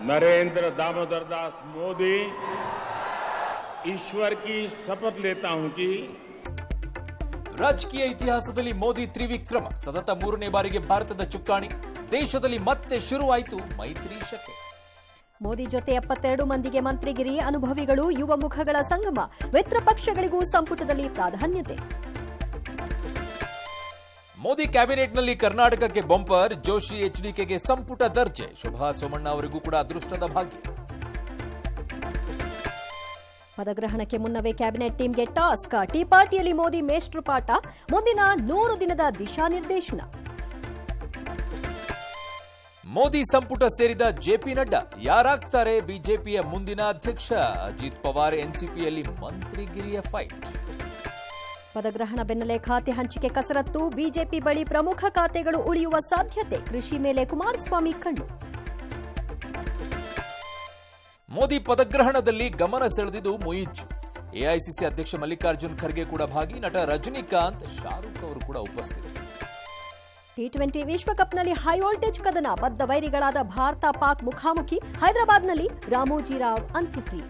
नरेंद्र दामोदर दास मोदी ईश्वर की शपथ लेता हूं कि ರಾಜಕೀಯ ಇತಿಹಾಸದಲ್ಲಿ ಮೋದಿ ತ್ರಿವಿಕ್ರಮ ಸತತ 3ನೇ ಬಾರಿಗೆ ಭಾರತದ ಚುಕ್ಕಾಣಿ ದೇಶದಲ್ಲಿ ಮತ್ತೆ ಶುರುವಾಯಿತು ಮೈತ್ರಿ ಶಕೆ. ಮೋದಿ ಜೊತೆ 72 ಮಂದಿಗೆ ಮಂತ್ರಿಗಿರಿ, ಅನುಭವಿಗಳು ಯುವ ಮುಖಗಳ ಸಂಗಮ, ಮಿತ್ರ ಪಕ್ಷಗಳಿಗೂ ಸಂಪುಟದಲ್ಲಿ ಪ್ರಾಧಾನ್ಯತೆ. ಮೋದಿ ಕ್ಯಾಬಿನೆಟ್ನಲ್ಲಿ ಕರ್ನಾಟಕಕ್ಕೆ ಬಂಪರ್, ಜೋಶಿ ಎಚ್ಡಿಕೆಗೆ ಸಂಪುಟ ದರ್ಜೆ, ಶೋಭಾ ಸೋಮಣ್ಣ ಅವರಿಗೂ ಕೂಡ ಅದೃಷ್ಟದ ಭಾಗ್ಯ. ಪದಗ್ರಹಣಕ್ಕೆ ಮುನ್ನವೇ ಕ್ಯಾಬಿನೆಟ್ ಟೀಮ್ಗೆ ಟಾಸ್ಕ್, ಟೀ ಪಾರ್ಟಿಯಲ್ಲಿ ಮೋದಿ ಮೇಷ್ಟ್ರು ಪಾಠ, ಮುಂದಿನ 100 ದಿನದ ದಿಶಾ ನಿರ್ದೇಶನ. ಮೋದಿ ಸಂಪುಟ ಸೇರಿದ ಜೆಪಿ ನಡ್ಡಾ ಯಾರಾಗ್ತಾರೆ ಬಿಜೆಪಿಯ ಮುಂದಿನ ಅಧ್ಯಕ್ಷ? ಅಜಿತ್ ಪವಾರ್ ಎನ್ಸಿಪಿಯಲ್ಲಿ ಮಂತ್ರಿಗಿರಿಯ ಫೈಟ್. ಪದಗ್ರಹಣ ಬೆನ್ನಲ್ಲೇ ಖಾತೆ ಹಂಚಿಕೆ ಕಸರತ್ತು, ಬಿಜೆಪಿ ಬಳಿ ಪ್ರಮುಖ ಖಾತೆಗಳು ಉಳಿಯುವ ಸಾಧ್ಯತೆ, ಕೃಷಿ ಮೇಲೆ ಕುಮಾರಸ್ವಾಮಿ ಕಣ್ಣು. ಮೋದಿ ಪದಗ್ರಹಣದಲ್ಲಿ ಗಮನ ಸೆಳೆದಿದ್ದು ಮುಯಿಜು. ಎಐಸಿಸಿ ಅಧ್ಯಕ್ಷ ಮಲ್ಲಿಕಾರ್ಜುನ್ ಖರ್ಗೆ ಕೂಡ ಭಾಗಿ, ನಟ ರಜನಿಕಾಂತ್, ಶಾರುಖ್ ಅವರು ಕೂಡ ಉಪಸ್ಥಿತಿ. ಟಿ20 ವಿಶ್ವಕಪ್ನಲ್ಲಿ ಹೈ ವೋಲ್ಟೇಜ್ ಕದನ, ಬದ್ಧ ವೈರಿಗಳಾದ ಭಾರತ ಪಾಕ್ ಮುಖಾಮುಖಿ, ಹೈದರಾಬಾದ್ನಲ್ಲಿ ರಾಮೋಜಿರಾವ್ ಅಂತ್ಯಕ್ರಿಯೆ.